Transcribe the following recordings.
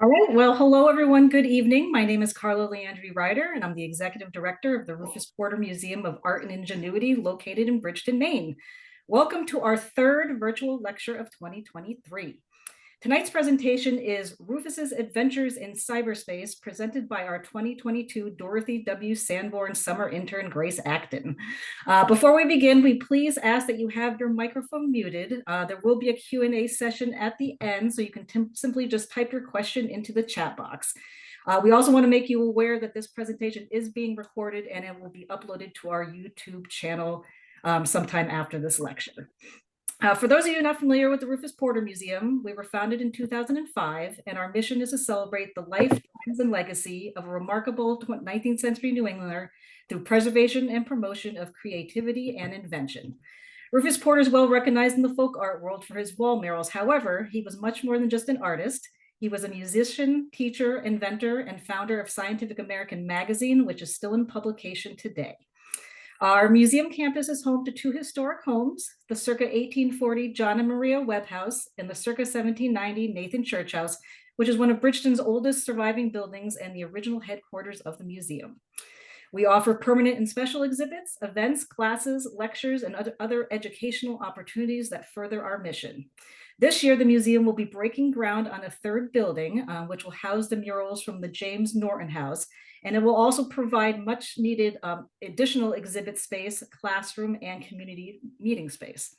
All right. Well, hello, everyone. Good evening. My name is Carla Leandri Ryder, and I'm the Executive Director of the Rufus Porter Museum of Art and Ingenuity located in Bridgeton, Maine. Welcome to our third virtual lecture of 2023. Tonight's presentation is Rufus's Adventures in Cyberspace, presented by our 2022 Dorothy W. Sanborn Summer Intern, Grace Acton. Before we begin, we please ask that you have your microphone muted. There will be a Q&A session at the end, so you can simply just type your question into the chat box. We also want to make you aware that this presentation is being recorded and it will be uploaded to our YouTube channel sometime after this lecture. For those of you not familiar with the Rufus Porter Museum, we were founded in 2005, and our mission is to celebrate the life, times, and legacy of a remarkable 19th century New Englander through preservation and promotion of creativity and invention. Rufus Porter is well recognized in the folk art world for his wall murals. However, he was much more than just an artist. He was a musician, teacher, inventor, and founder of Scientific American magazine, which is still in publication today. Our museum campus is home to two historic homes, the circa 1840 John and Maria Webb House and the circa 1790 Nathan Church House, which is one of Bridgeton's oldest surviving buildings and the original headquarters of the museum. We offer permanent and special exhibits, events, classes, lectures, and other educational opportunities that further our mission. This year, the museum will be breaking ground on a third building, which will house the murals from the James Norton House, and it will also provide much needed additional exhibit space, classroom, and community meeting space.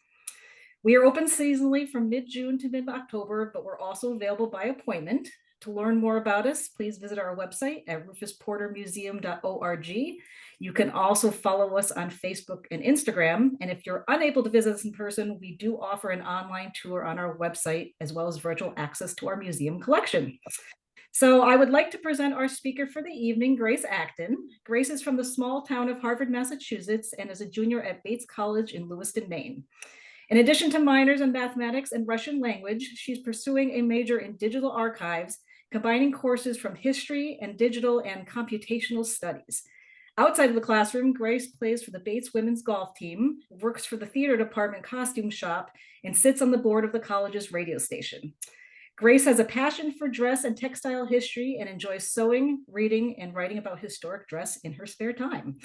We are open seasonally from mid-June to mid-October, but we're also available by appointment. To learn more about us, please visit our website at rufusportermuseum.org. You can also follow us on Facebook and Instagram. And if you're unable to visit us in person, we do offer an online tour on our website, as well as virtual access to our museum collection. So I would like to present our speaker for the evening, Grace Acton. Grace is from the small town of Harvard, Massachusetts, and is a junior at Bates College in Lewiston, Maine. In addition to minors in mathematics and Russian language, she's pursuing a major in digital archives, combining courses from history and digital and computational studies. Outside of the classroom, Grace plays for the Bates women's golf team, works for the theater department costume shop, and sits on the board of the college's radio station. Grace has a passion for dress and textile history and enjoys sewing, reading, and writing about historic dress in her spare time.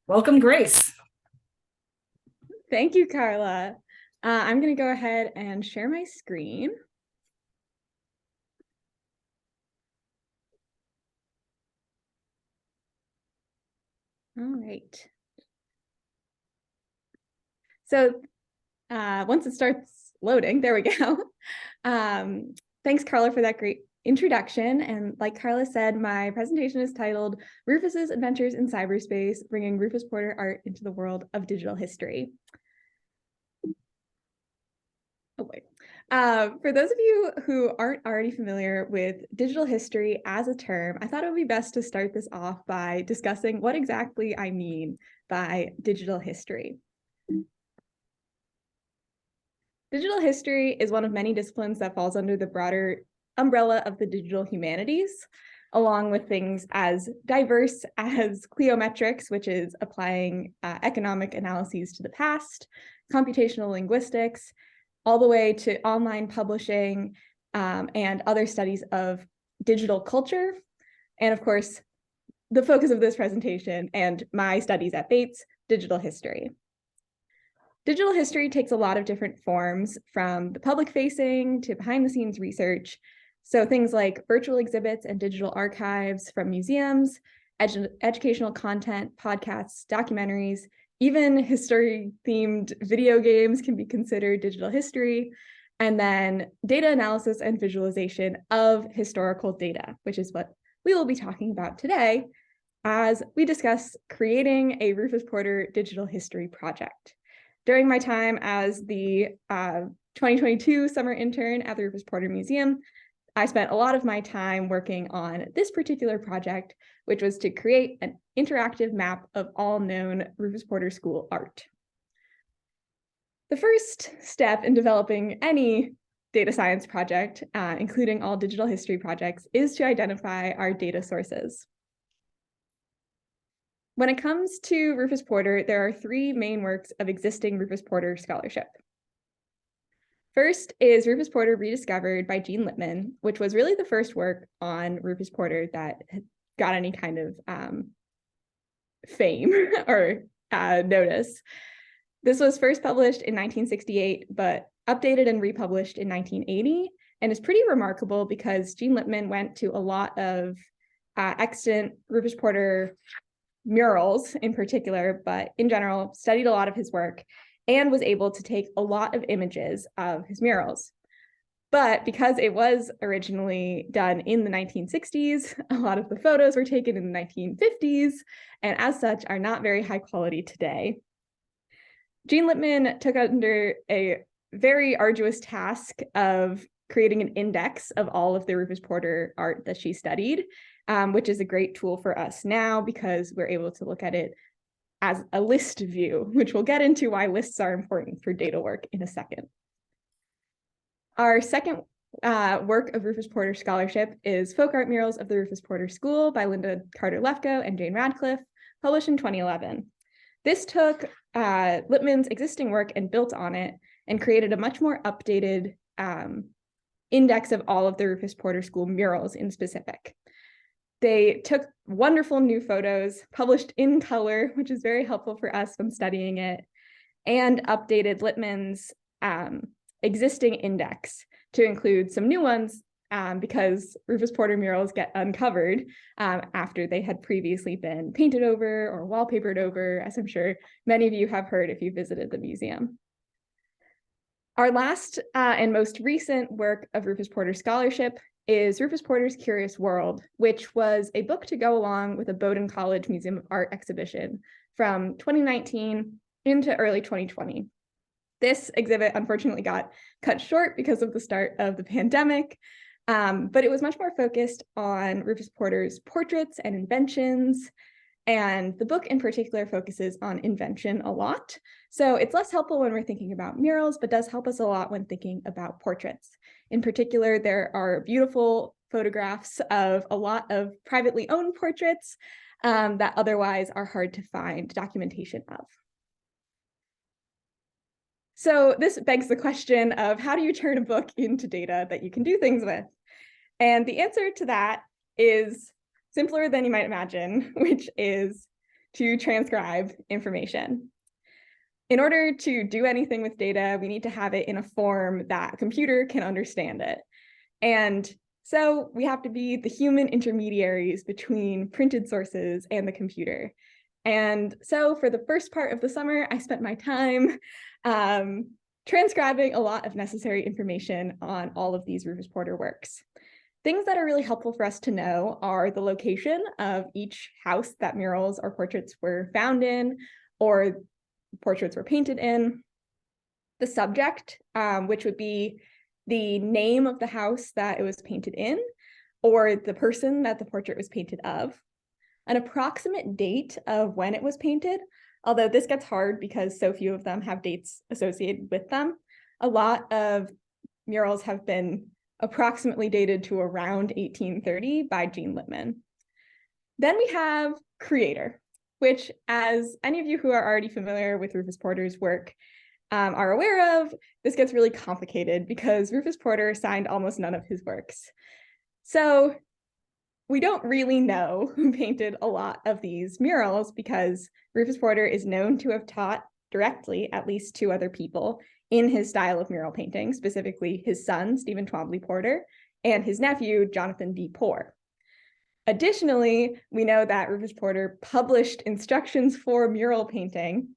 Welcome, Grace. Thank you, Carla. I'm going to go ahead and share my screen. All right. So once it starts loading, there we go. Thanks, Carla, for that great introduction. And like Carla said, my presentation is titled Rufus's Adventures in Cyberspace, Bringing Rufus Porter Art into the World of Digital History. Oh boy. For those of you who aren't already familiar with digital history as a term, I thought it would be best to start this off by discussing what exactly I mean by digital history. Digital history is one of many disciplines that falls under the broader umbrella of the digital humanities, along with things as diverse as cliometrics, which is applying economic analyses to the past, computational linguistics, all the way to online publishing and other studies of digital culture. And of course, the focus of this presentation and my studies at Bates, digital history. Digital history takes a lot of different forms, from the public-facing to behind-the-scenes research. So things like virtual exhibits and digital archives from museums, educational content, podcasts, documentaries, even history-themed video games can be considered digital history. And then data analysis and visualization of historical data, which is what we will be talking about today as we discuss creating a Rufus Porter digital history project. During my time as the 2022 summer intern at the Rufus Porter Museum, I spent a lot of my time working on this particular project, which was to create an interactive map of all known Rufus Porter School art. The first step in developing any data science project, including all digital history projects, is to identify our data sources. When it comes to Rufus Porter, there are three main works of existing Rufus Porter scholarship. First is Rufus Porter Rediscovered by Jean Lippman, which was really the first work on Rufus Porter that got any kind of fame or notice. This was first published in 1968, but updated and republished in 1980, and is pretty remarkable because Jean Lippman went to a lot of extant Rufus Porter murals in particular, but in general, studied a lot of his work and was able to take a lot of images of his murals. But because it was originally done in the 1960s, a lot of the photos were taken in the 1950s, and as such are not very high quality today. Jean Lippman took under a very arduous task of creating an index of all of the Rufus Porter art that she studied, which is a great tool for us now because we're able to look at it as a list view, which we'll get into why lists are important for data work in a second. Our second work of Rufus Porter scholarship is Folk Art Murals of the Rufus Porter School by Linda Carter-Lefko and Jane Radcliffe, published in 2011. This took Lippman's existing work and built on it and created a much more updated index of all of the Rufus Porter School murals in specific. They took wonderful new photos, published in color, which is very helpful for us when studying it, and updated Lippman's existing index to include some new ones because Rufus Porter murals get uncovered after they had previously been painted over or wallpapered over, as I'm sure many of you have heard if you visited the museum. Our last and most recent work of Rufus Porter scholarship is Rufus Porter's Curious World, which was a book to go along with a Bowdoin College Museum of Art exhibition from 2019 into early 2020. This exhibit unfortunately got cut short because of the start of the pandemic, but it was much more focused on Rufus Porter's portraits and inventions, and the book in particular focuses on invention a lot. So it's less helpful when we're thinking about murals, but does help us a lot when thinking about portraits. In particular, there are beautiful photographs of a lot of privately owned portraits that otherwise are hard to find documentation of. So this begs the question of how do you turn a book into data that you can do things with? And the answer to that is simpler than you might imagine, which is to transcribe information. In order to do anything with data, we need to have it in a form that a computer can understand it. And so we have to be the human intermediaries between printed sources and the computer. And so for the first part of the summer, I spent my time transcribing a lot of necessary information on all of these Rufus Porter works. Things that are really helpful for us to know are the location of each house that murals or portraits were found in or portraits were painted in, the subject, which would be the name of the house that it was painted in, or the person that the portrait was painted of, an approximate date of when it was painted, although this gets hard because so few of them have dates associated with them. A lot of murals have been approximately dated to around 1830 by Jean Lippman. Then we have creator, which, as any of you who are already familiar with Rufus Porter's work are aware of, this gets really complicated because Rufus Porter signed almost none of his works. So we don't really know who painted a lot of these murals because Rufus Porter is known to have taught directly at least two other people in his style of mural painting, specifically his son, Stephen Twombly Porter, and his nephew, Jonathan D. Poor. Additionally, we know that Rufus Porter published instructions for mural painting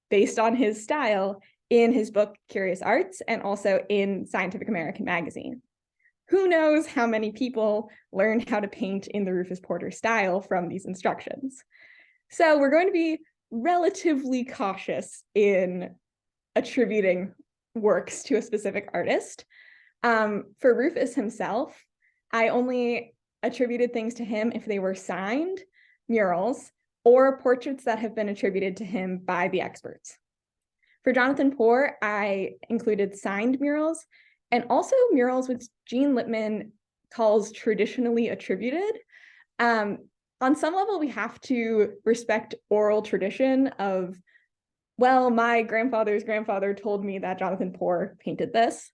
based on his style in his book, Curious Arts, and also in Scientific American magazine. Who knows how many people learned how to paint in the Rufus Porter style from these instructions? So we're going to be relatively cautious in attributing works to a specific artist. For Rufus himself, I only attributed things to him if they were signed murals or portraits that have been attributed to him by the experts. For Jonathan Poor, I included signed murals and also murals which Jean Lippman calls traditionally attributed. On some level, we have to respect oral tradition of, well, my grandfather's grandfather told me that Jonathan Poor painted this.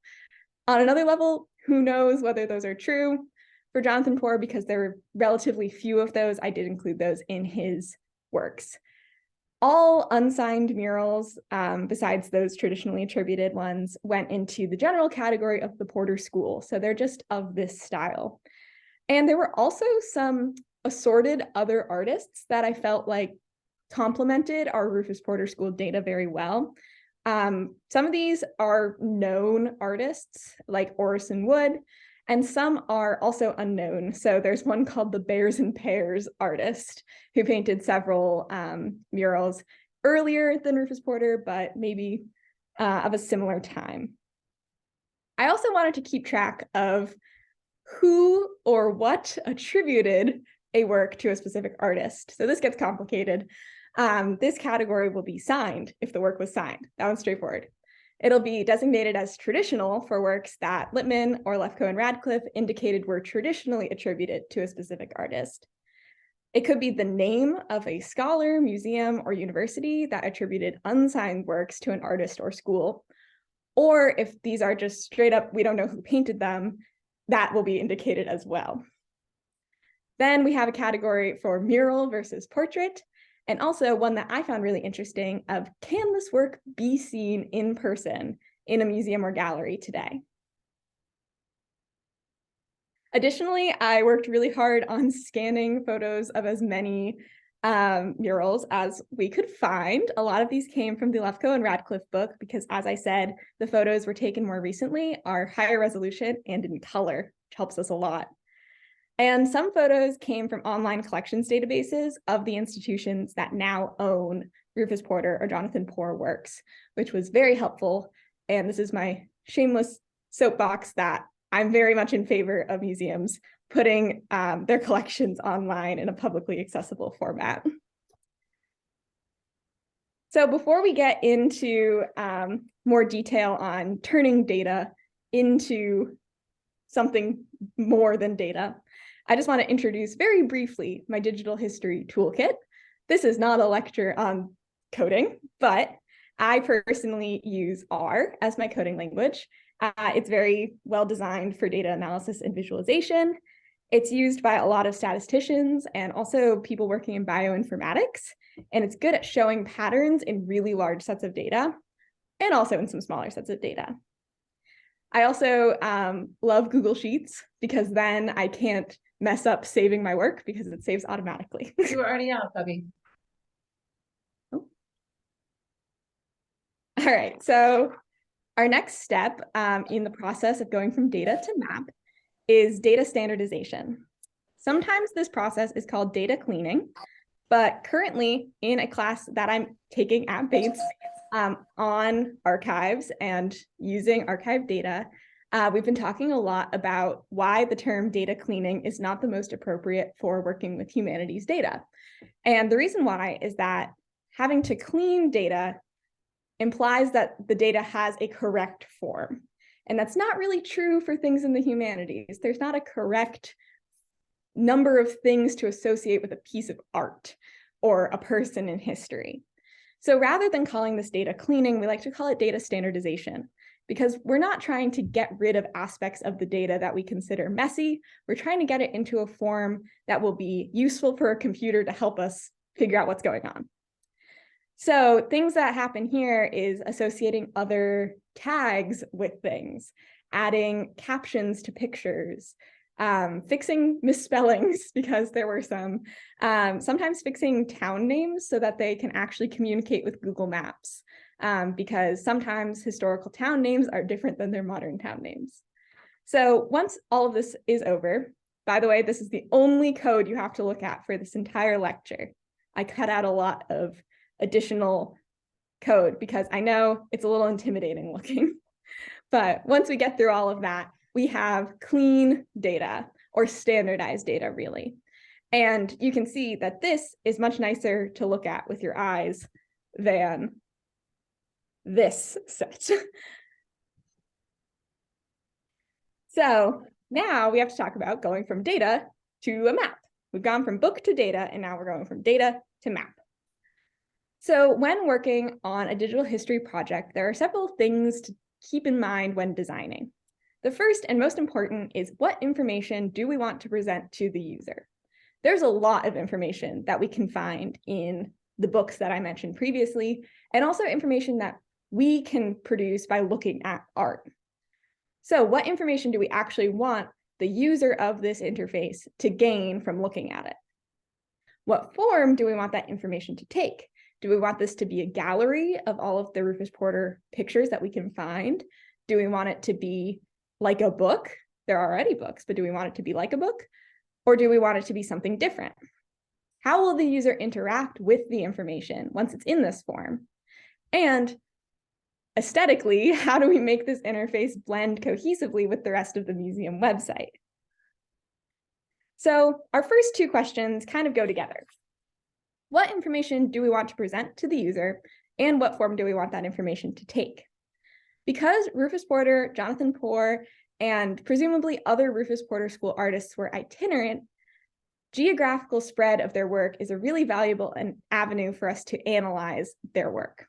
On another level, who knows whether those are true for Jonathan Porter, because there were relatively few of those. I did include those in his works. All unsigned murals, besides those traditionally attributed ones, went into the general category of the Porter School. So they're just of this style. And there were also some assorted other artists that I felt like complemented our Rufus Porter School data very well. Some of these are known artists like Orison Wood, and some are also unknown. So there's one called the Bears and Pears artist who painted several murals earlier than Rufus Porter, but maybe of a similar time. I also wanted to keep track of who or what attributed a work to a specific artist. So this gets complicated. This category will be signed if the work was signed. That one's straightforward. It'll be designated as traditional for works that Lippmann or Lefkoe and Radcliffe indicated were traditionally attributed to a specific artist. It could be the name of a scholar, museum, or university that attributed unsigned works to an artist or school. Or if these are just straight up, we don't know who painted them, that will be indicated as well. Then we have a category for mural versus portrait, and also one that I found really interesting of, can this work be seen in person in a museum or gallery today? Additionally, I worked really hard on scanning photos of as many murals as we could find. A lot of these came from the Lefkoe and Radcliffe book because, as I said, the photos were taken more recently, are higher resolution and in color, which helps us a lot. And some photos came from online collections databases of the institutions that now own Rufus Porter or Jonathan Porter works, which was very helpful. And this is my shameless soapbox that I'm very much in favor of museums putting their collections online in a publicly accessible format. So before we get into more detail on turning data into something more than data, I just want to introduce very briefly my digital history toolkit. This is not a lecture on coding, but I personally use R as my coding language. It's very well designed for data analysis and visualization. It's used by a lot of statisticians and also people working in bioinformatics, and it's good at showing patterns in really large sets of data and also in some smaller sets of data. I also love Google Sheets because then I can't mess up saving my work because it saves automatically. You were already out, Bubby. Oh. All right, so our next step in the process of going from data to map is data standardization. Sometimes this process is called data cleaning, but currently in a class that I'm taking at Bates on archives and using archive data, we've been talking a lot about why the term data cleaning is not the most appropriate for working with humanities data. And the reason why is that having to clean data implies that the data has a correct form. And that's not really true for things in the humanities. There's not a correct number of things to associate with a piece of art or a person in history. So rather than calling this data cleaning, we like to call it data standardization, because we're not trying to get rid of aspects of the data that we consider messy. We're trying to get it into a form that will be useful for a computer to help us figure out what's going on. So things that happen here is associating other tags with things, adding captions to pictures, fixing misspellings because there were some, sometimes fixing town names so that they can actually communicate with Google Maps, because sometimes historical town names are different than their modern town names. So once all of this is over, by the way, this is the only code you have to look at for this entire lecture. I cut out a lot of additional code because I know it's a little intimidating looking. But once we get through all of that, we have clean data or standardized data, really. And you can see that this is much nicer to look at with your eyes than this set. So now we have to talk about going from data to a map. We've gone from book to data, and now we're going from data to map. So when working on a digital history project, there are several things to keep in mind when designing. The first and most important is, what information do we want to present to the user? There's a lot of information that we can find in the books that I mentioned previously, and also information that we can produce by looking at art. So what information do we actually want the user of this interface to gain from looking at it? What form do we want that information to take? Do we want this to be a gallery of all of the Rufus Porter pictures that we can find? Do we want it to be like a book? There are already books, but do we want it to be like a book? Or do we want it to be something different? How will the user interact with the information once it's in this form? And aesthetically, how do we make this interface blend cohesively with the rest of the museum website? So our first two questions kind of go together. What information do we want to present to the user, and what form do we want that information to take? Because Rufus Porter, Jonathan Poor, and presumably other Rufus Porter School artists were itinerant, geographical spread of their work is a really valuable avenue for us to analyze their work.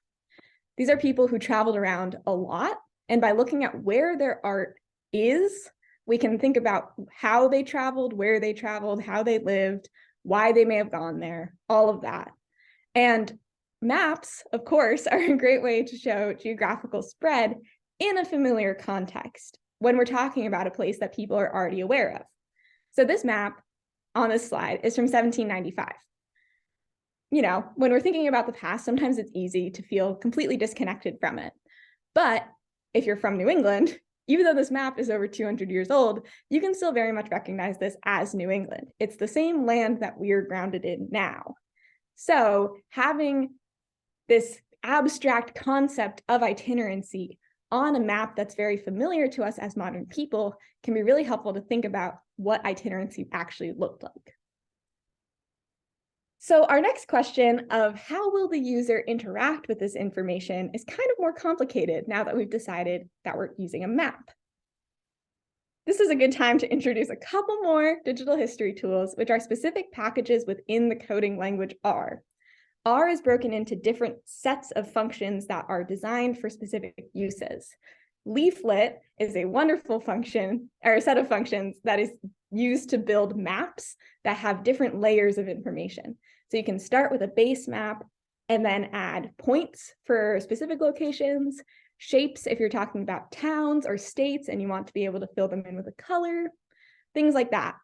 These are people who traveled around a lot, and by looking at where their art is, we can think about how they traveled, where they traveled, how they lived, why they may have gone there, all of that. And maps, of course, are a great way to show geographical spread in a familiar context when we're talking about a place that people are already aware of. So this map on this slide is from 1795. You know, when we're thinking about the past, sometimes it's easy to feel completely disconnected from it. But if you're from New England, even though this map is over 200 years old, you can still very much recognize this as New England. It's the same land that we're grounded in now. So having this abstract concept of itinerancy on a map that's very familiar to us as modern people can be really helpful to think about what itinerancy actually looked like. So our next question of how will the user interact with this information is kind of more complicated now that we've decided that we're using a map. This is a good time to introduce a couple more digital history tools, which are specific packages within the coding language R. R is broken into different sets of functions that are designed for specific uses. Leaflet is a wonderful function, or a set of functions that is used to build maps that have different layers of information. So you can start with a base map and then add points for specific locations, shapes if you're talking about towns or states and you want to be able to fill them in with a color, things like that.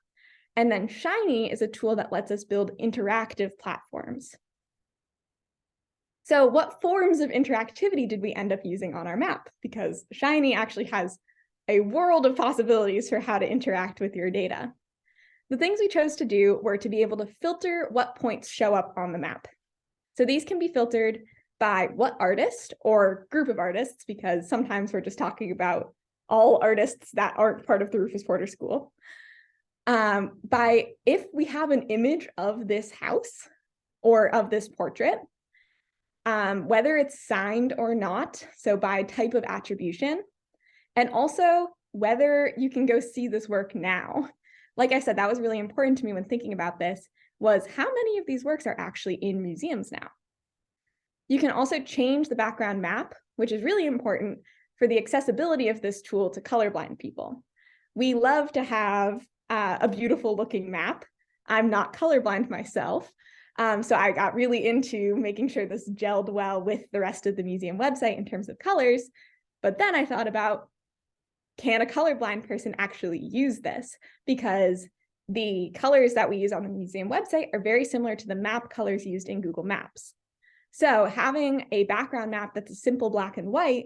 And then Shiny is a tool that lets us build interactive platforms. So what forms of interactivity did we end up using on our map? Because Shiny actually has a world of possibilities for how to interact with your data. The things we chose to do were to be able to filter what points show up on the map. So these can be filtered by what artist or group of artists, because sometimes we're just talking about all artists that aren't part of the Rufus Porter School. By if we have an image of this house or of this portrait, whether it's signed or not, so by type of attribution, and also whether you can go see this work now. Like I said, that was really important to me when thinking about this, was how many of these works are actually in museums now? You can also change the background map, which is really important for the accessibility of this tool to colorblind people. We love to have a beautiful looking map. I'm not colorblind myself, so I got really into making sure this gelled well with the rest of the museum website in terms of colors. But then I thought about, can a colorblind person actually use this? Because the colors that we use on the museum website are very similar to the map colors used in Google Maps. So having a background map that's a simple black and white,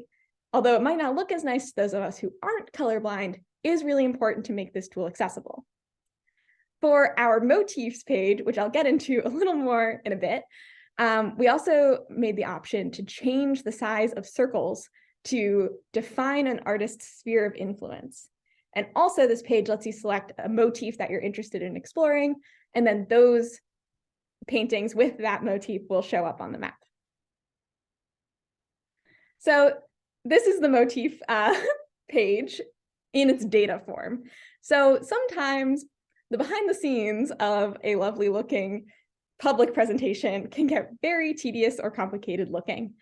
although it might not look as nice to those of us who aren't colorblind, is really important to make this tool accessible. For our motifs page, which I'll get into a little more in a bit, we also made the option to change the size of circles to define an artist's sphere of influence. And also this page lets you select a motif that you're interested in exploring, and then those paintings with that motif will show up on the map. So this is the motif page in its data form. So sometimes the behind the scenes of a lovely looking public presentation can get very tedious or complicated looking.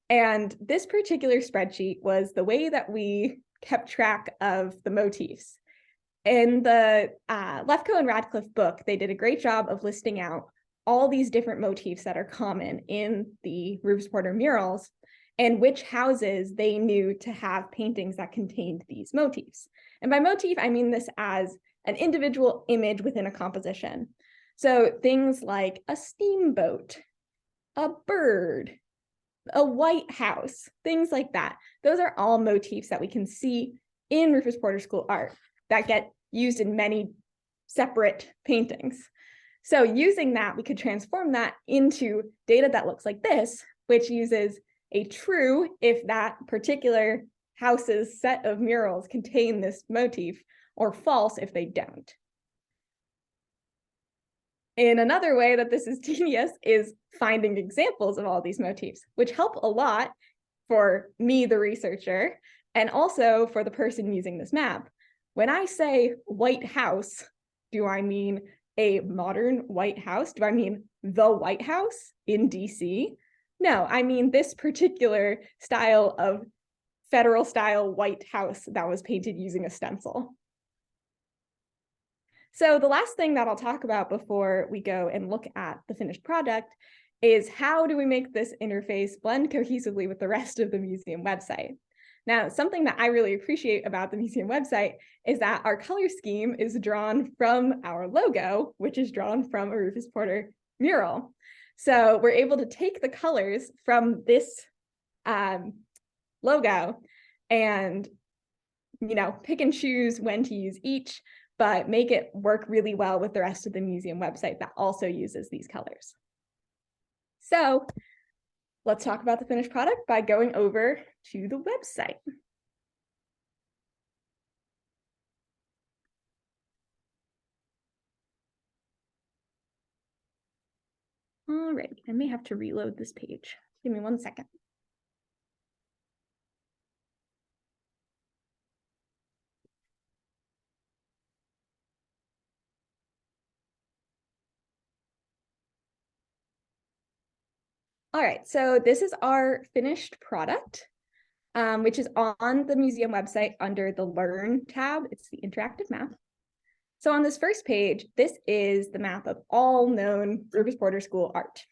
And this particular spreadsheet was the way that we kept track of the motifs. In the Lefkoe and Radcliffe book, they did a great job of listing out all these different motifs that are common in the Rufus Porter murals and which houses they knew to have paintings that contained these motifs. And by motif, I mean this as an individual image within a composition. So things like a steamboat, a bird, a White House, things like that. Those are all motifs that we can see in Rufus Porter School art that get used in many separate paintings. So using that, we could transform that into data that looks like this, which uses a true if that particular house's set of murals contain this motif, or false if they don't. In another way that this is genius is finding examples of all these motifs, which help a lot for me, the researcher, and also for the person using this map. When I say White House, do I mean a modern White House? Do I mean the White House in DC? No, I mean this particular style of federal style White House that was painted using a stencil. So the last thing that I'll talk about before we go and look at the finished product is how do we make this interface blend cohesively with the rest of the museum website? Now, something that I really appreciate about the museum website is that our color scheme is drawn from our logo, which is drawn from a Rufus Porter mural. So we're able to take the colors from this logo and, pick and choose when to use each, but make it work really well with the rest of the museum website that also uses these colors. So let's talk about the finished product by going over to the website. All right, I may have to reload this page. Give me 1 second. All right, so this is our finished product, which is on the museum website under the Learn tab. It's the interactive map. So on this first page, this is the map of all known Rufus Porter School art.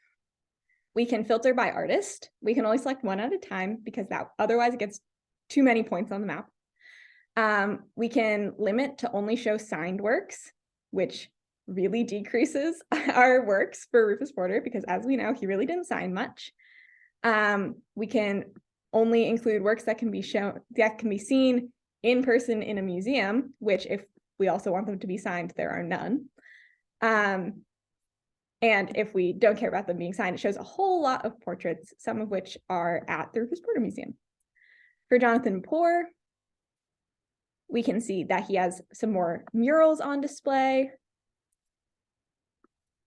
We can filter by artist. We can only select one at a time because otherwise it gets too many points on the map. We can limit to only show signed works, which really decreases our works for Rufus Porter because, as we know, he really didn't sign much. We can only include works that can be seen in person in a museum, which if we also want them to be signed, there are none. And if we don't care about them being signed, it shows a whole lot of portraits, some of which are at the Rufus Porter Museum. For Jonathan Poor, we can see that he has some more murals on display,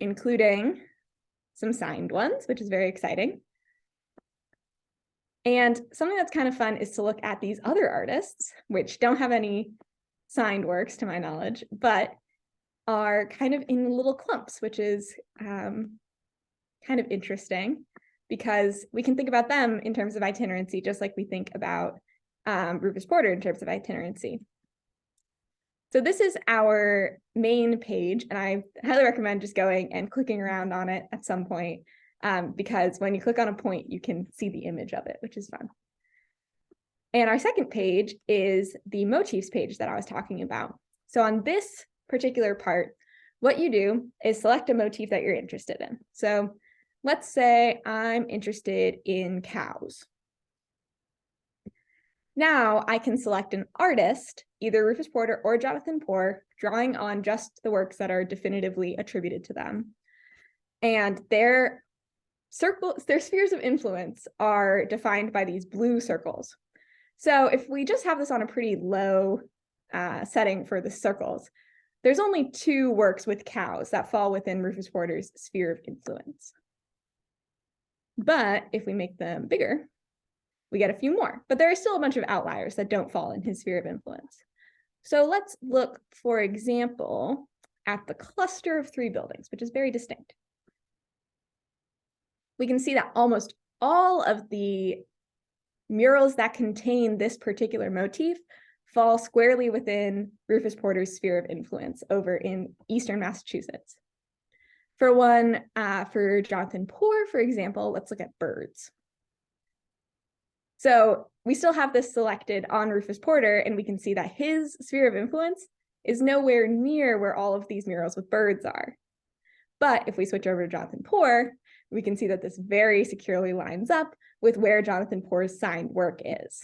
including some signed ones, which is very exciting. And something that's kind of fun is to look at these other artists, which don't have any signed works to my knowledge, but are kind of in little clumps, which is kind of interesting because we can think about them in terms of itinerancy, just like we think about Rufus Porter in terms of itinerancy. So this is our main page, and I highly recommend just going and clicking around on it at some point because when you click on a point, you can see the image of it, which is fun. And our second page is the motifs page that I was talking about. So on this particular part, what you do is select a motif that you're interested in. So let's say I'm interested in cows. Now I can select an artist, either Rufus Porter or Jonathan Poor, drawing on just the works that are definitively attributed to them. And their spheres of influence are defined by these blue circles. So if we just have this on a pretty low setting for the circles, there's only 2 works with cows that fall within Rufus Porter's sphere of influence. But if we make them bigger, we get a few more, but there are still a bunch of outliers that don't fall in his sphere of influence. So let's look, for example, at the cluster of 3 buildings, which is very distinct. We can see that almost all of the murals that contain this particular motif fall squarely within Rufus Porter's sphere of influence over in Eastern Massachusetts. For Jonathan Porter, for example, let's look at birds. So we still have this selected on Rufus Porter, and we can see that his sphere of influence is nowhere near where all of these murals with birds are. But if we switch over to Jonathan Porter, we can see that this very securely lines up with where Jonathan Porter's signed work is.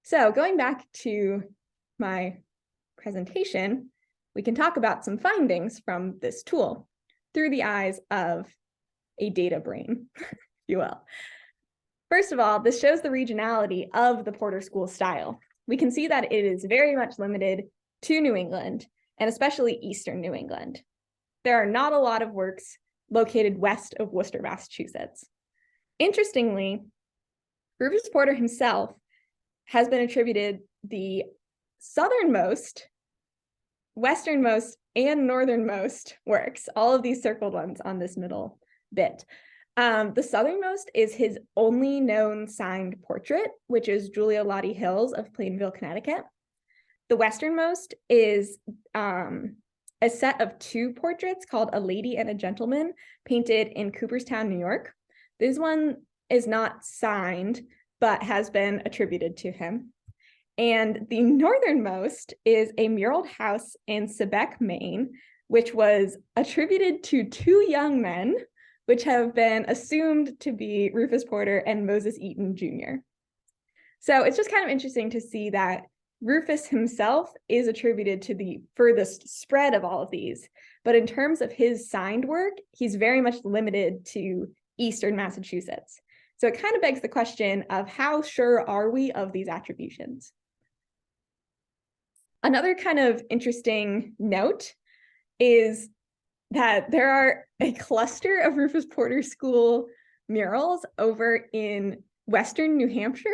So going back to my presentation, we can talk about some findings from this tool through the eyes of a data brain, if you will. First of all, this shows the regionality of the Porter School style. We can see that it is very much limited to New England, and especially Eastern New England. There are not a lot of works located west of Worcester, Massachusetts. Interestingly, Rufus Porter himself has been attributed the southernmost, westernmost, and northernmost works, all of these circled ones on this middle bit. The southernmost is his only known signed portrait, which is Julia Lottie Hills of Plainville, Connecticut. The westernmost is a set of two portraits called A Lady and a Gentleman, painted in Cooperstown, New York. This one is not signed, but has been attributed to him. And the northernmost is a muraled house in Sebec, Maine, which was attributed to two young men, which have been assumed to be Rufus Porter and Moses Eaton Jr. So it's just kind of interesting to see that Rufus himself is attributed to the furthest spread of all of these, but in terms of his signed work, he's very much limited to Eastern Massachusetts. So it kind of begs the question of how sure are we of these attributions? Another kind of interesting note is that there are a cluster of Rufus Porter School murals over in Western New Hampshire,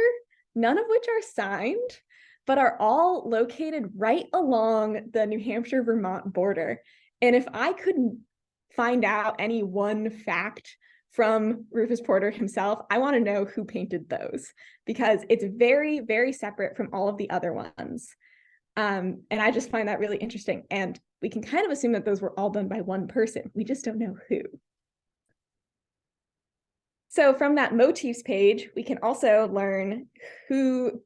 none of which are signed, but are all located right along the New Hampshire-Vermont border. And if I couldn't find out any one fact from Rufus Porter himself, I want to know who painted those, because it's very, very separate from all of the other ones. And I just find that really interesting. And we can kind of assume that those were all done by one person. We just don't know who. So from that motifs page, we can also learn who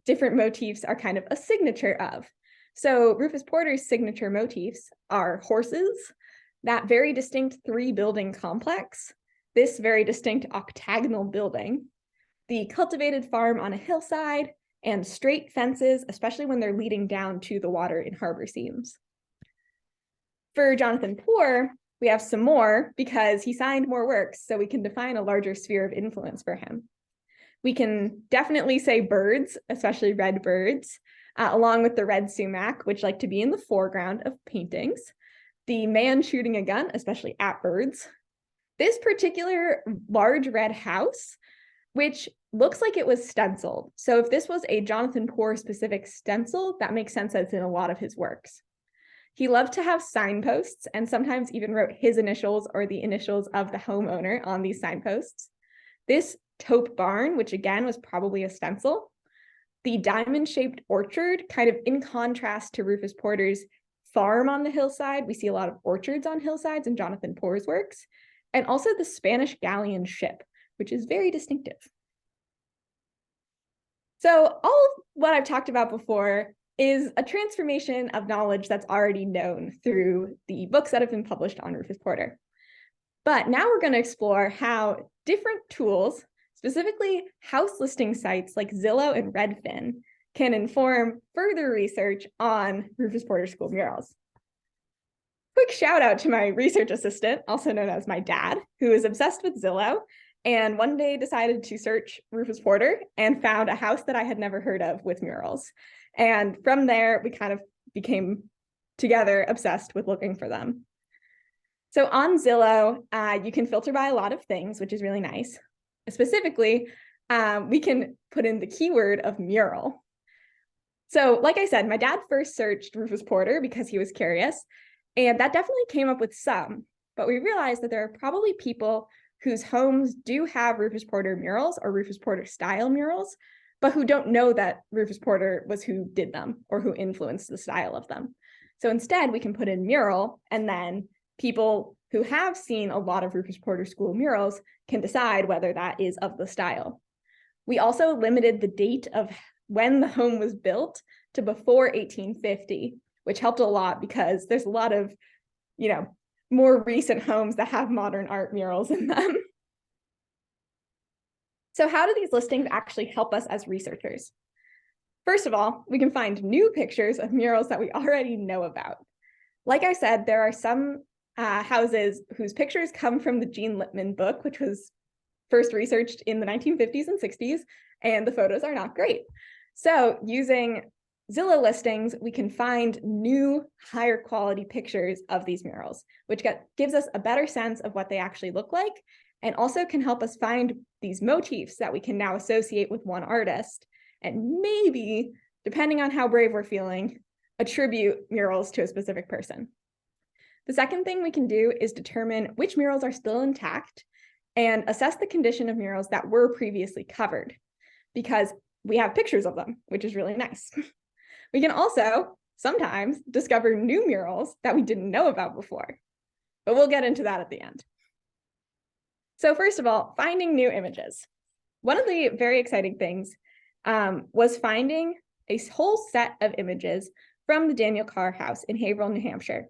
different motifs are kind of a signature of. So Rufus Porter's signature motifs are horses, that very distinct three-building complex, this very distinct octagonal building, the cultivated farm on a hillside, and straight fences, especially when they're leading down to the water in harbor seams. For Jonathan Porter, we have some more because he signed more works, so we can define a larger sphere of influence for him. We can definitely say birds, especially red birds, along with the red sumac, which like to be in the foreground of paintings, the man shooting a gun, especially at birds, this particular large red house, which looks like it was stenciled. So if this was a Jonathan Porter specific stencil, that makes sense that it's in a lot of his works. He loved to have signposts and sometimes even wrote his initials or the initials of the homeowner on these signposts. This taupe barn, which again was probably a stencil, the diamond-shaped orchard, kind of in contrast to Rufus Porter's farm on the hillside. We see a lot of orchards on hillsides in Jonathan Porter's works, and also the Spanish galleon ship, which is very distinctive. So all of what I've talked about before is a transformation of knowledge that's already known through the books that have been published on Rufus Porter. But now we're going to explore how different tools, specifically house listing sites like Zillow and Redfin, can inform further research on Rufus Porter School murals. Quick shout out to my research assistant, also known as my dad, who is obsessed with Zillow, and one day decided to search Rufus Porter and found a house that I had never heard of with murals. And from there, we kind of became together obsessed with looking for them. So on Zillow, you can filter by a lot of things, which is really nice. Specifically, we can put in the keyword of mural. So like I said, my dad first searched Rufus Porter because he was curious, and that definitely came up with some, but we realized that there are probably people whose homes do have Rufus Porter murals or Rufus Porter style murals, but who don't know that Rufus Porter was who did them or who influenced the style of them. So instead, we can put in mural, and then people who have seen a lot of Rufus Porter School murals can decide whether that is of the style. We also limited the date of when the home was built to before 1850, which helped a lot because there's a lot of, more recent homes that have modern art murals in them. So how do these listings actually help us as researchers? First of all, we can find new pictures of murals that we already know about. Like I said, there are some houses whose pictures come from the Jean Lippmann book, which was first researched in the 1950s and 60s, and the photos are not great. So using Zillow listings, we can find new, higher quality pictures of these murals, which gives us a better sense of what they actually look like, and also can help us find these motifs that we can now associate with one artist, and maybe, depending on how brave we're feeling, attribute murals to a specific person. The second thing we can do is determine which murals are still intact and assess the condition of murals that were previously covered, because we have pictures of them, which is really nice. We can also sometimes discover new murals that we didn't know about before, but we'll get into that at the end. So first of all, finding new images. One of the very exciting things was finding a whole set of images from the Daniel Carr house in Haverhill, New Hampshire.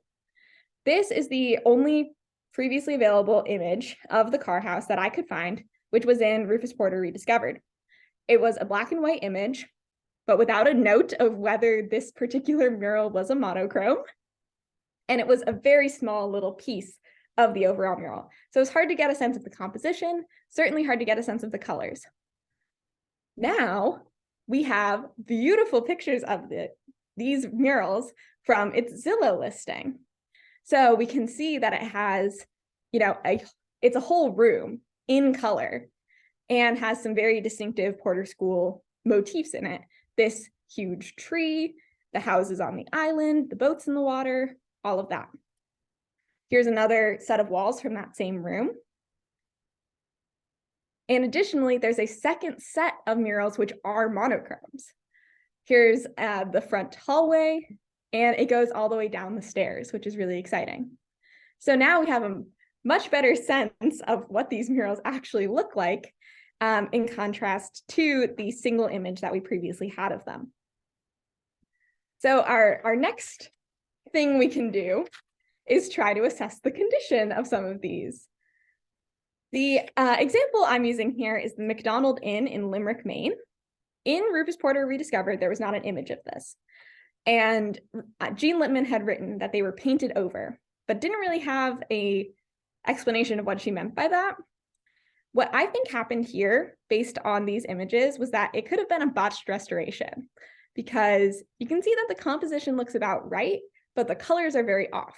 This is the only previously available image of the Carr house that I could find, which was in Rufus Porter Rediscovered. It was a black and white image, but without a note of whether this particular mural was a monochrome. And it was a very small little piece of the overall mural. So it's hard to get a sense of the composition, certainly hard to get a sense of the colors. Now we have beautiful pictures of these murals from its Zillow listing. So we can see that it has, it's a whole room in color and has some very distinctive Porter School motifs in it. This huge tree, the houses on the island, the boats in the water, all of that. Here's another set of walls from that same room. And additionally, there's a second set of murals which are monochromes. Here's the front hallway, and it goes all the way down the stairs, which is really exciting. So now we have a much better sense of what these murals actually look like, in contrast to the single image that we previously had of them. So our next thing we can do is try to assess the condition of some of these. The example I'm using here is the McDonald Inn in Limerick, Maine. In Rufus Porter Rediscovered, there was not an image of this. And Jean Lippmann had written that they were painted over, but didn't really have an explanation of what she meant by that. What I think happened here, based on these images, was that it could have been a botched restoration, because you can see that the composition looks about right, but the colors are very off.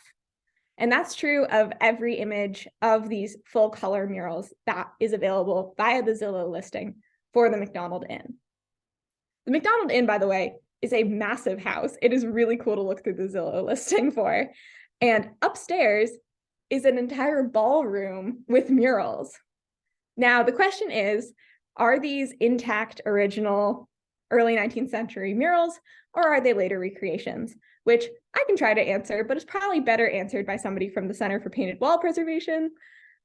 And that's true of every image of these full color murals that is available via the Zillow listing for the McDonald Inn. The McDonald Inn, by the way, is a massive house. It is really cool to look through the Zillow listing for. And upstairs is an entire ballroom with murals. Now, the question is, are these intact original early 19th century murals, or are they later recreations? Which I can try to answer, but it's probably better answered by somebody from the Center for Painted Wall Preservation.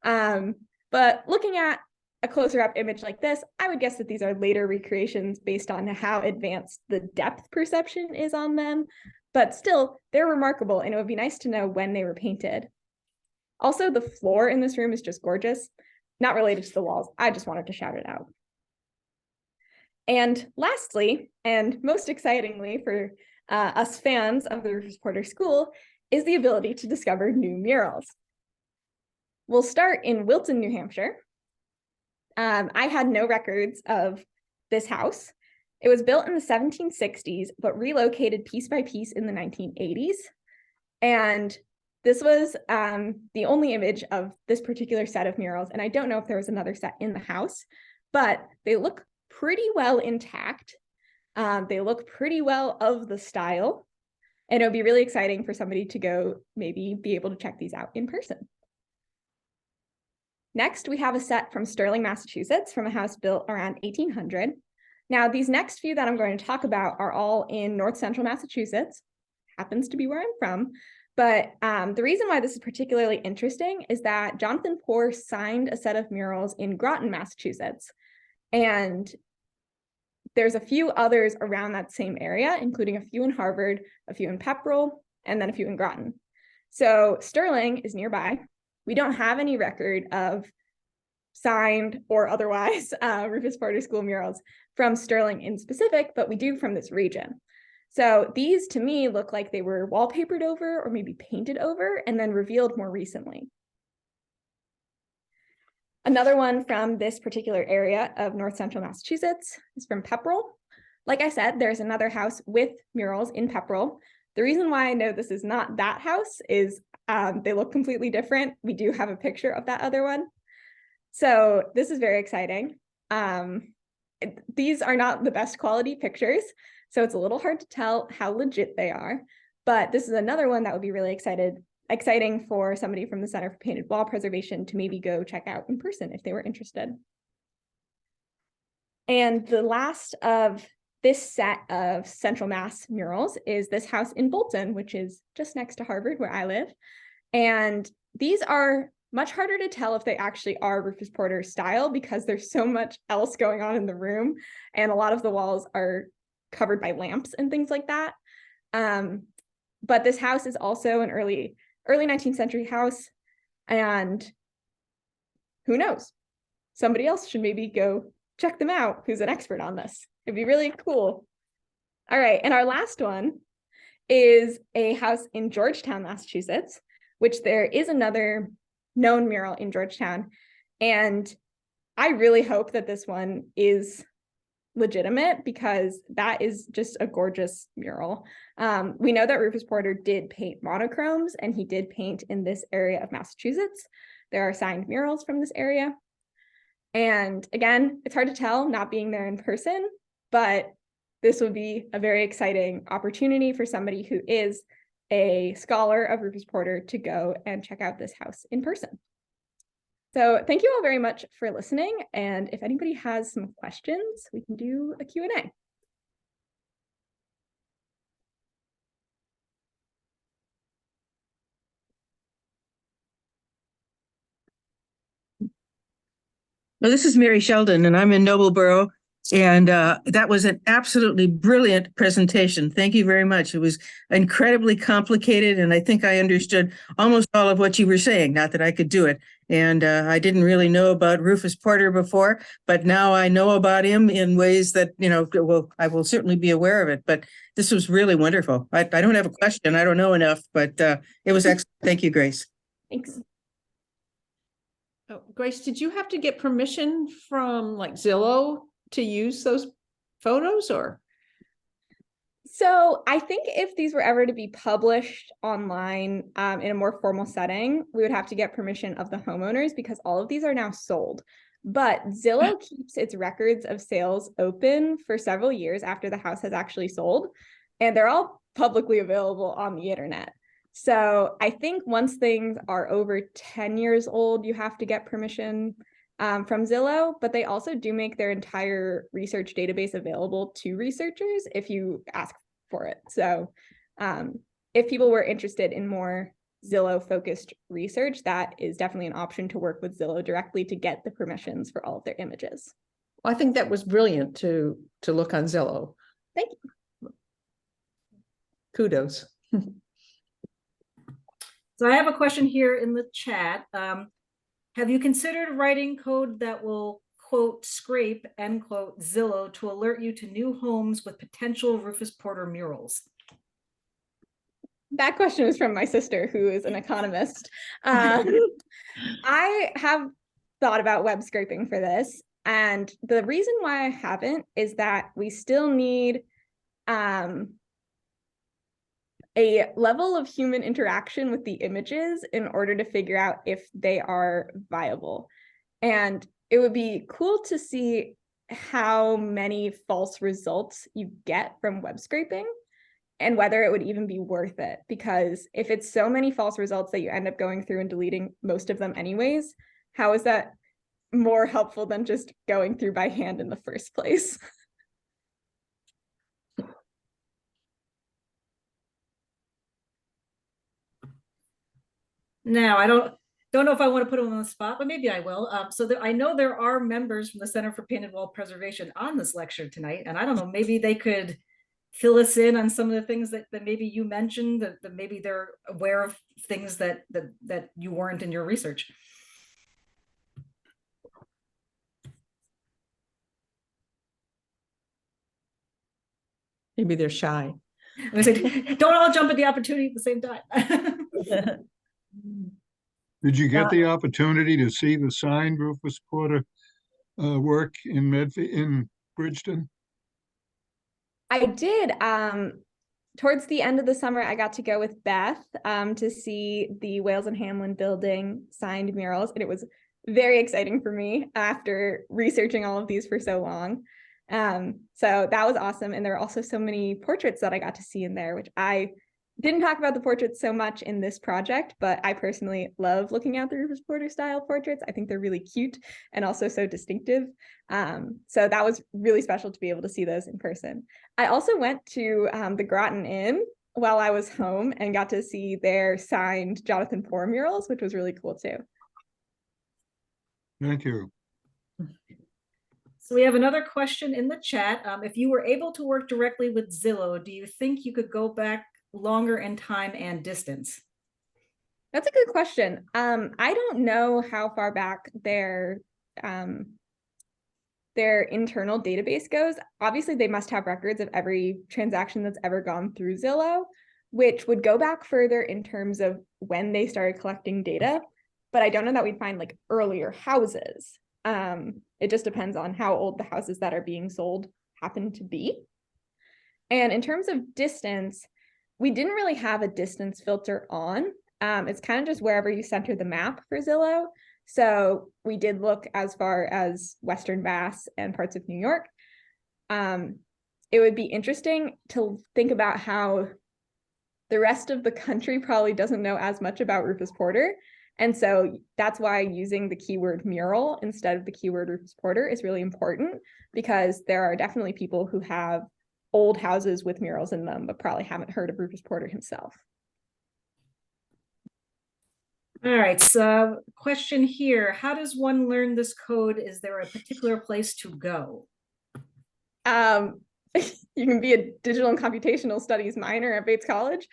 But looking at a closer up image like this, I would guess that these are later recreations based on how advanced the depth perception is on them. But still, they're remarkable, and it would be nice to know when they were painted. Also, the floor in this room is just gorgeous. Not related to the walls. I just wanted to shout it out. And lastly, and most excitingly for us fans of the Rufus Porter School, is the ability to discover new murals. We'll start in Wilton, New Hampshire. I had no records of this house. It was built in the 1760s, but relocated piece by piece in the 1980s. And this was the only image of this particular set of murals. And I don't know if there was another set in the house, but they look pretty well intact. They look pretty well of the style. And it would be really exciting for somebody to go maybe be able to check these out in person. Next, we have a set from Sterling, Massachusetts, from a house built around 1800. Now, these next few that I'm going to talk about are all in North Central Massachusetts, happens to be where I'm from. But the reason why this is particularly interesting is that Jonathan Poor signed a set of murals in Groton, Massachusetts. And there's a few others around that same area, including a few in Harvard, a few in Pepperell, and then a few in Groton. So Sterling is nearby. We don't have any record of signed or otherwise Rufus Porter School murals from Sterling in specific, but we do from this region. So these to me look like they were wallpapered over or maybe painted over and then revealed more recently. Another one from this particular area of North Central Massachusetts is from Pepperell. Like I said, there's another house with murals in Pepperell. The reason why I know this is not that house is they look completely different. We do have a picture of that other one. So this is very exciting. These are not the best quality pictures, so it's a little hard to tell how legit they are, but this is another one that would be really exciting for somebody from the Center for Painted Wall Preservation to maybe go check out in person if they were interested. And the last of this set of Central Mass murals is this house in Bolton, which is just next to Harvard where I live. And these are much harder to tell if they actually are Rufus Porter style because there's so much else going on in the room and a lot of the walls are covered by lamps and things like that. But this house is also an early 19th century house, and who knows? Somebody else should maybe go check them out who's an expert on this. It'd be really cool. All right, and our last one is a house in Georgetown, Massachusetts, which there is another known mural in Georgetown. And I really hope that this one is legitimate because that is just a gorgeous mural. We know that Rufus Porter did paint monochromes and he did paint in this area of Massachusetts. There are signed murals from this area. And again, it's hard to tell not being there in person, but this would be a very exciting opportunity for somebody who is a scholar of Rufus Porter to go and check out this house in person. So thank you all very much for listening. And if anybody has some questions, we can do a Q&A. Well, this is Mary Sheldon, and I'm in Nobleboro. And that was an absolutely brilliant presentation. Thank you very much. It was incredibly complicated, and I think I understood almost all of what you were saying, not that I could do it. And I didn't really know about Rufus Porter before, but now I know about him in ways that, I will certainly be aware of it. But this was really wonderful. I don't have a question. I don't know enough, but it was excellent. Thank you, Grace. Thanks. Oh, Grace, did you have to get permission from like Zillow to use those photos or? So I think if these were ever to be published online in a more formal setting, we would have to get permission of the homeowners because all of these are now sold. But Zillow keeps its records of sales open for several years after the house has actually sold, and they're all publicly available on the internet. So I think once things are over 10 years old, you have to get permission from Zillow, but they also do make their entire research database available to researchers if you ask for it. So if people were interested in more Zillow-focused research, that is definitely an option to work with Zillow directly to get the permissions for all of their images. Well, I think that was brilliant to look on Zillow. Thank you. Kudos. So I have a question here in the chat. Have you considered writing code that will, quote, scrape, end quote, Zillow to alert you to new homes with potential Rufus Porter murals? That question was from my sister, who is an economist. I have thought about web scraping for this. And the reason why I haven't is that we still need a level of human interaction with the images in order to figure out if they are viable. And it would be cool to see how many false results you get from web scraping and whether it would even be worth it. Because if it's so many false results that you end up going through and deleting most of them anyways, how is that more helpful than just going through by hand in the first place? Now, I don't know if I want to put them on the spot, but maybe I will. I know there are members from the Center for Painted Wall Preservation on this lecture tonight, and I don't know, maybe they could fill us in on some of the things that maybe you mentioned, that maybe they're aware of things that you weren't in your research. Maybe they're shy. I was like, don't all jump at the opportunity at the same time. Did you get the opportunity to see the signed Rufus Porter work in Bridgeton? I did. Towards the end of the summer, I got to go with Beth to see the Wales and Hamlin building signed murals, and it was very exciting for me after researching all of these for so long. So that was awesome. And there were also so many portraits that I got to see in there, which I didn't talk about the portraits so much in this project, but I personally love looking at the Rufus Porter style portraits. I think they're really cute and also so distinctive. So that was really special to be able to see those in person. I also went to the Groton Inn while I was home and got to see their signed Jonathan Porter murals, which was really cool too. Thank you. So we have another question in the chat. If you were able to work directly with Zillow, do you think you could go back longer in time and distance? That's a good question. I don't know how far back their internal database goes. Obviously, they must have records of every transaction that's ever gone through Zillow, which would go back further in terms of when they started collecting data. But I don't know that we'd find like earlier houses. It just depends on how old the houses that are being sold happen to be. And in terms of distance, we didn't really have a distance filter on. It's kind of just wherever you center the map for Zillow. So we did look as far as Western Mass and parts of New York. It would be interesting to think about how the rest of the country probably doesn't know as much about Rufus Porter. And so that's why using the keyword mural instead of the keyword Rufus Porter is really important, because there are definitely people who have old houses with murals in them, but probably haven't heard of Rufus Porter himself. All right, so question here, how does one learn this code? Is there a particular place to go? You can be a digital and computational studies minor at Bates College.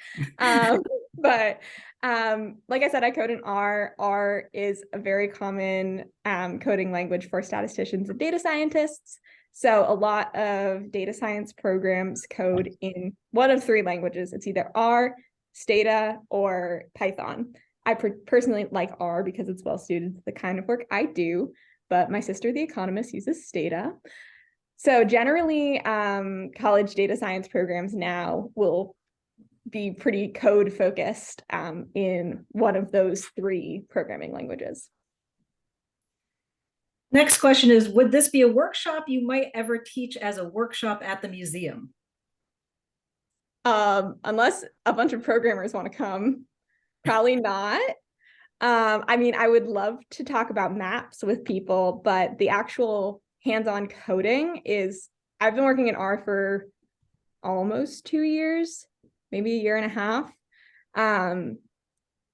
But like I said, I code in R. R is a very common coding language for statisticians and data scientists. So a lot of data science programs code in one of three languages. It's either R, Stata, or Python. I personally like R because it's well suited to the kind of work I do, but my sister, the economist, uses Stata. So generally, college data science programs now will be pretty code focused in one of those three programming languages. Next question is, would this be a workshop you might ever teach as a workshop at the museum? Unless a bunch of programmers want to come, probably not. I mean, I would love to talk about maps with people, but the actual hands-on coding is, I've been working in R for almost 2 years, maybe a year and a half.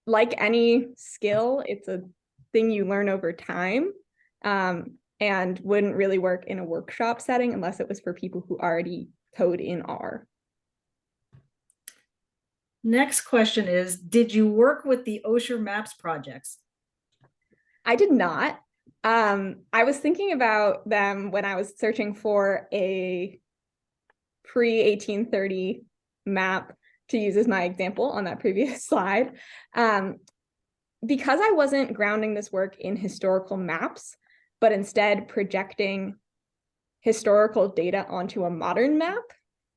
Like any skill, it's a thing you learn over time, and wouldn't really work in a workshop setting unless it was for people who already code in R. Next question is, did you work with the Osher Maps projects? I did not. I was thinking about them when I was searching for a pre-1830 map to use as my example on that previous slide. Because I wasn't grounding this work in historical maps, but instead projecting historical data onto a modern map,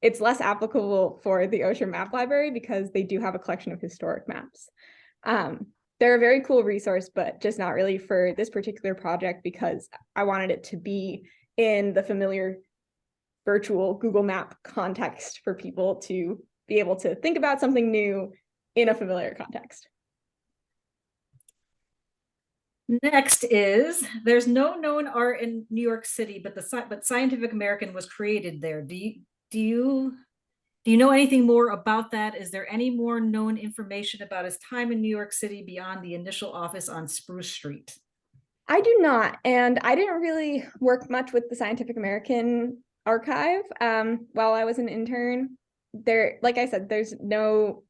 it's less applicable for the Osher Map Library because they do have a collection of historic maps. They're a very cool resource, but just not really for this particular project because I wanted it to be in the familiar virtual Google Map context for people to be able to think about something new in a familiar context. Next is, there's no known art in New York City, but Scientific American was created there. Do you Do you know anything more about that? Is there any more known information about his time in New York City beyond the initial office on Spruce Street? I do not, and I didn't really work much with the Scientific American archive while I was an intern. There, like I said, there's no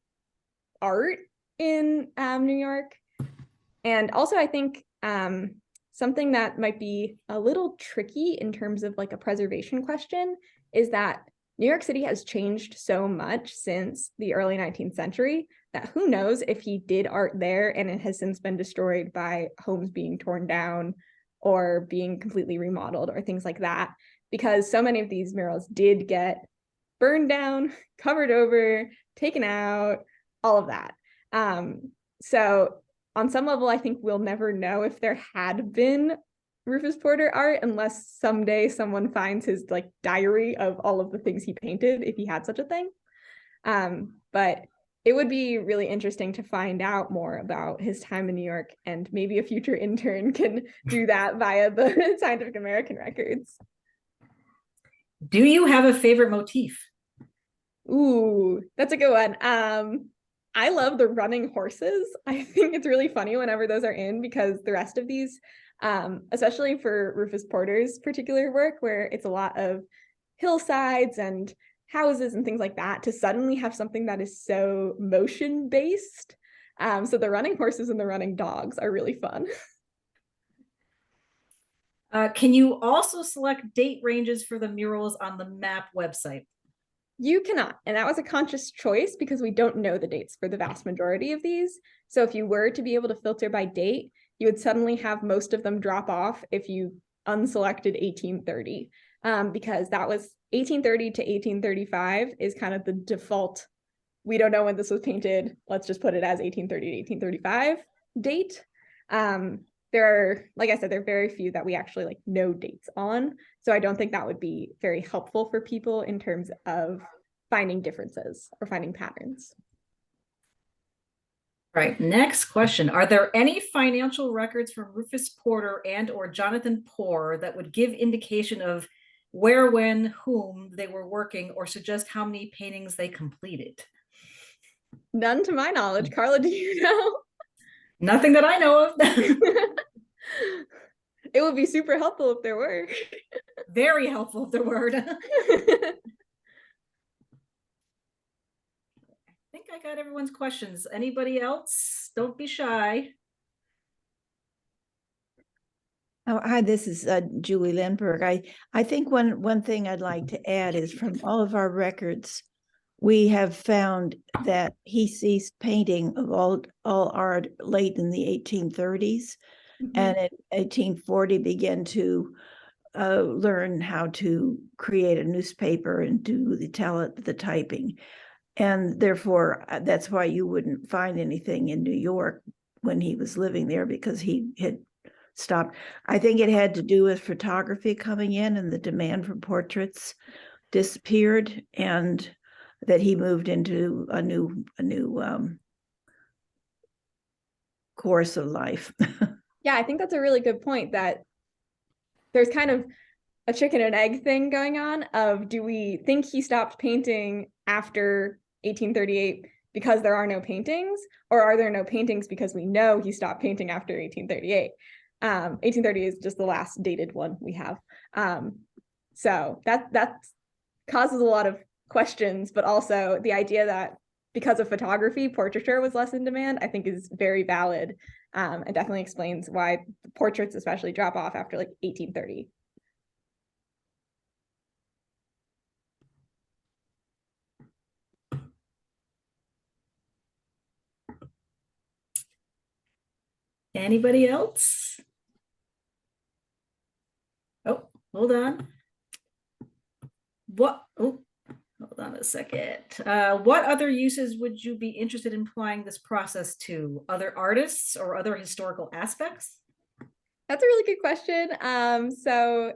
art in New York. And also, I think something that might be a little tricky in terms of like a preservation question is that New York City has changed so much since the early 19th century that who knows if he did art there and it has since been destroyed by homes being torn down or being completely remodeled or things like that, because so many of these murals did get burned down, covered over, taken out, all of that. So on some level, I think we'll never know if there had been Rufus Porter art unless someday someone finds his like diary of all of the things he painted, if he had such a thing. But it would be really interesting to find out more about his time in New York, and maybe a future intern can do that via the Scientific American records. Do you have a favorite motif? Ooh, that's a good one. I love the running horses. I think it's really funny whenever those are in, because the rest of these, especially for Rufus Porter's particular work, where it's a lot of hillsides and houses and things like that, to suddenly have something that is so motion based. So the running horses and the running dogs are really fun. Can you also select date ranges for the murals on the map website? You cannot, and that was a conscious choice because we don't know the dates for the vast majority of these. So if you were to be able to filter by date, you would suddenly have most of them drop off if you unselected 1830, because that was 1830 to 1835 is kind of the default. We don't know when this was painted. Let's just put it as 1830 to 1835 date. There are, like I said, there are very few that we actually like know dates on. So I don't think that would be very helpful for people in terms of finding differences or finding patterns. Right, next question. Are there any financial records from Rufus Porter and or Jonathan Poor that would give indication of where, when, whom they were working, or suggest how many paintings they completed? None to my knowledge. Carla, do you know? Nothing that I know of. It would be super helpful if there were. Very helpful if there were. I think I got everyone's questions. Anybody else? Don't be shy. Oh, hi, this is Julie Lindberg. I think one thing I'd like to add is from all of our records, we have found that he ceased painting of all art late in the 1830s, and in 1840 began to learn how to create a newspaper and do the typing. And therefore, that's why you wouldn't find anything in New York when he was living there, because he had stopped. I think it had to do with photography coming in and the demand for portraits disappeared, and that he moved into a new course of life. Yeah, I think that's a really good point, that there's kind of a chicken and egg thing going on of, do we think he stopped painting after 1838 because there are no paintings, or are there no paintings because we know he stopped painting after 1838? 1830 is just the last dated one we have. So that causes a lot of questions, but also the idea that because of photography, portraiture was less in demand, I think is very valid, and definitely explains why portraits especially drop off after like 1830. Anybody else? Oh, hold on. Hold on a second. What other uses would you be interested in applying this process to? Other artists or other historical aspects? That's a really good question. So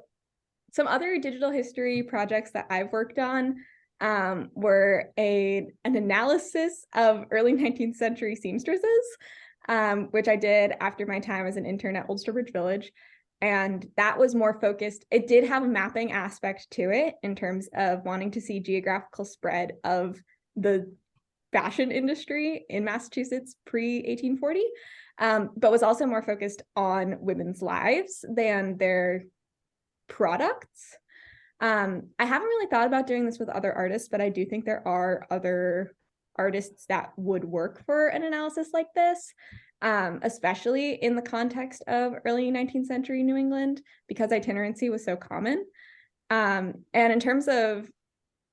some other digital history projects that I've worked on were an analysis of early 19th century seamstresses, which I did after my time as an intern at Old Sturbridge Village. And that was more focused. It did have a mapping aspect to it in terms of wanting to see geographical spread of the fashion industry in Massachusetts pre-1840, but was also more focused on women's lives than their products. I haven't really thought about doing this with other artists, but I do think there are other artists that would work for an analysis like this, especially in the context of early 19th century New England, because itinerancy was so common. And in terms of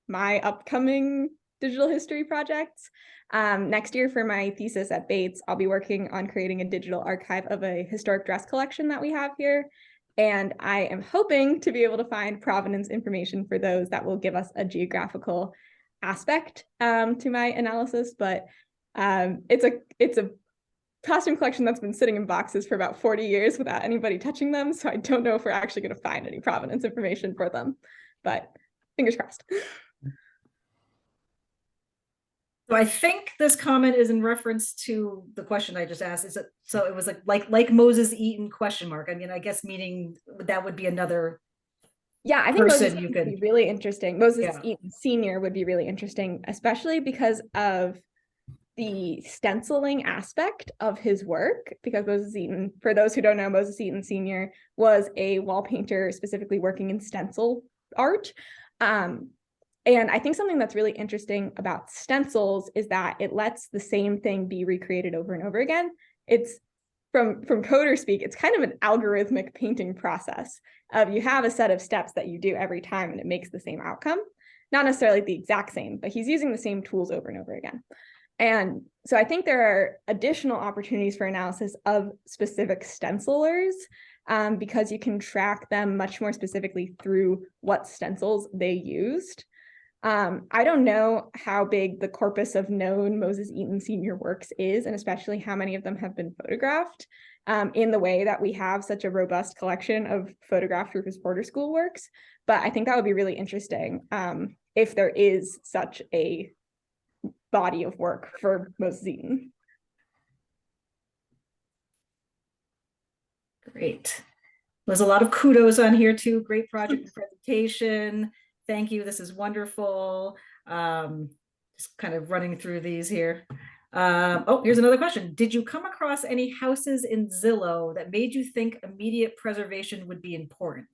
my upcoming digital history projects, next year for my thesis at Bates, I'll be working on creating a digital archive of a historic dress collection that we have here. And I am hoping to be able to find provenance information for those that will give us a geographical aspect to my analysis. But it's a costume collection that's been sitting in boxes for about 40 years without anybody touching them. So I don't know if we're actually going to find any provenance information for them, but fingers crossed. So I think this comment is in reference to the question I just asked. Is it so? It was like Moses Eaton question mark. I mean, I guess meaning that would be another. Yeah, I think Moses person you would could be really interesting. Moses Yeah. Eaton Sr. would be really interesting, especially because of the stenciling aspect of his work. Because Moses Eaton, for those who don't know, Moses Eaton Sr. was a wall painter specifically working in stencil art. And I think something that's really interesting about stencils is that it lets the same thing be recreated over and over again. It's from coder speak, it's kind of an algorithmic painting process. You have a set of steps that you do every time and it makes the same outcome. Not necessarily the exact same, but he's using the same tools over and over again. And so I think there are additional opportunities for analysis of specific stencilers, because you can track them much more specifically through what stencils they used. I don't know how big the corpus of known Moses Eaton Sr. works is, and especially how many of them have been photographed, in the way that we have such a robust collection of photographed Rufus Porter School works. But I think that would be really interesting, if there is such a body of work for Moses Eaton. Great. There's a lot of kudos on here too. Great project and presentation. Thank you. This is wonderful. Just kind of running through these here. Oh, here's another question. Did you come across any houses in Zillow that made you think immediate preservation would be important?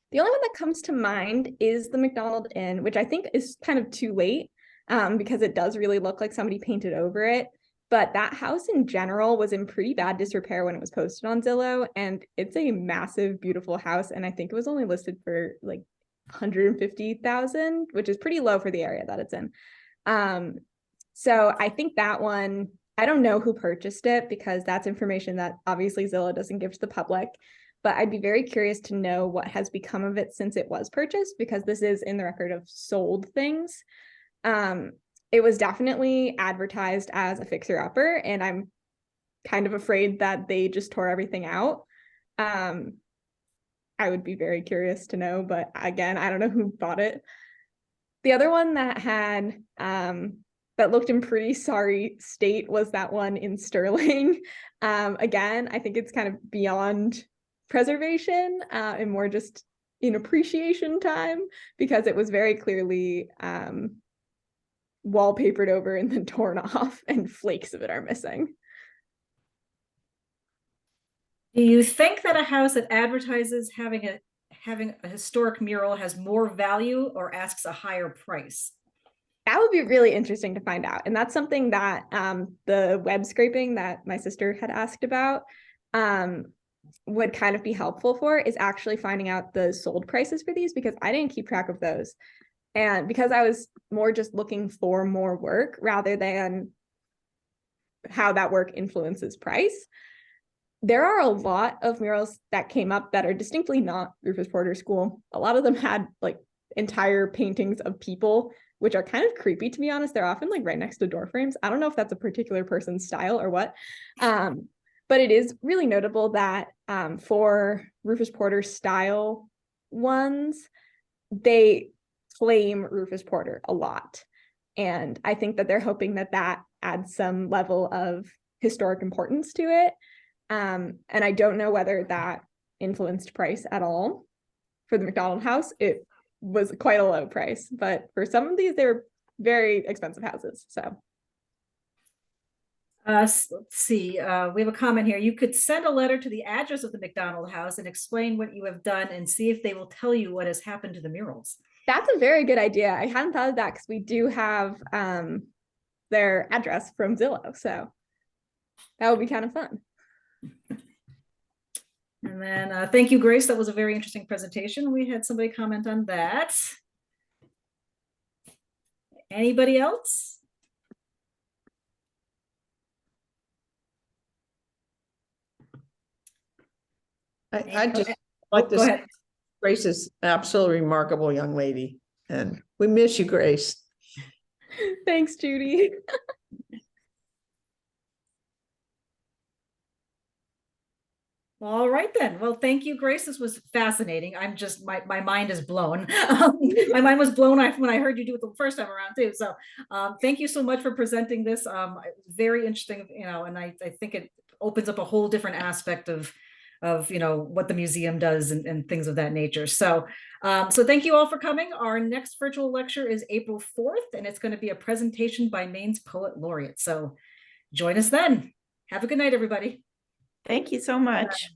The only one that comes to mind is the McDonald Inn, which I think is kind of too late, because it does really look like somebody painted over it. But that house in general was in pretty bad disrepair when it was posted on Zillow, and it's a massive, beautiful house. And I think it was only listed for like 150,000, which is pretty low for the area that it's in. So I think that one, I don't know who purchased it because that's information that obviously Zillow doesn't give to the public. But I'd be very curious to know what has become of it since it was purchased, because this is in the record of sold things. It was definitely advertised as a fixer-upper, and I'm kind of afraid that they just tore everything out. I would be very curious to know, but again, I don't know who bought it. The other one that had that looked in pretty sorry state was that one in Sterling. Again, I think it's kind of beyond preservation and more just in appreciation time, because it was very clearly wallpapered over and then torn off, and flakes of it are missing. Do you think that a house that advertises having a historic mural has more value or asks a higher price? That would be really interesting to find out. And that's something that the web scraping that my sister had asked about would kind of be helpful for, is actually finding out the sold prices for these, because I didn't keep track of those. And because I was more just looking for more work rather than how that work influences price, there are a lot of murals that came up that are distinctly not Rufus Porter School. A lot of them had like entire paintings of people, which are kind of creepy, to be honest. They're often like right next to door frames. I don't know if that's a particular person's style or what. But it is really notable that for Rufus Porter style ones, they claim Rufus Porter a lot. And I think that they're hoping that that adds some level of historic importance to it. And I don't know whether that influenced price at all. For the McDonald house, it was quite a low price, but for some of these, they were very expensive houses. So let's see. We have a comment here. You could send a letter to the address of the McDonald house and explain what you have done and see if they will tell you what has happened to the murals. that's a very good idea. I hadn't thought of that because we do have their address from Zillow. So that would be kind of fun. And then thank you, Grace. That was a very interesting presentation. We had somebody comment on that. Anybody else? I just like Go this. ahead. Grace is an absolutely remarkable young lady, and we miss you, Grace. Thanks, Judy. All right then. Well, thank you, Grace. This was fascinating. I'm just my mind is blown. My mind was blown when I heard you do it the first time around too. So thank you so much for presenting this. Very interesting, and I think it opens up a whole different aspect of what the museum does and things of that nature. So so thank you all for coming. Our next virtual lecture is April 4th, and it's going to be a presentation by Maine's Poet Laureate. So join us then. Have a good night, everybody. Thank you so much.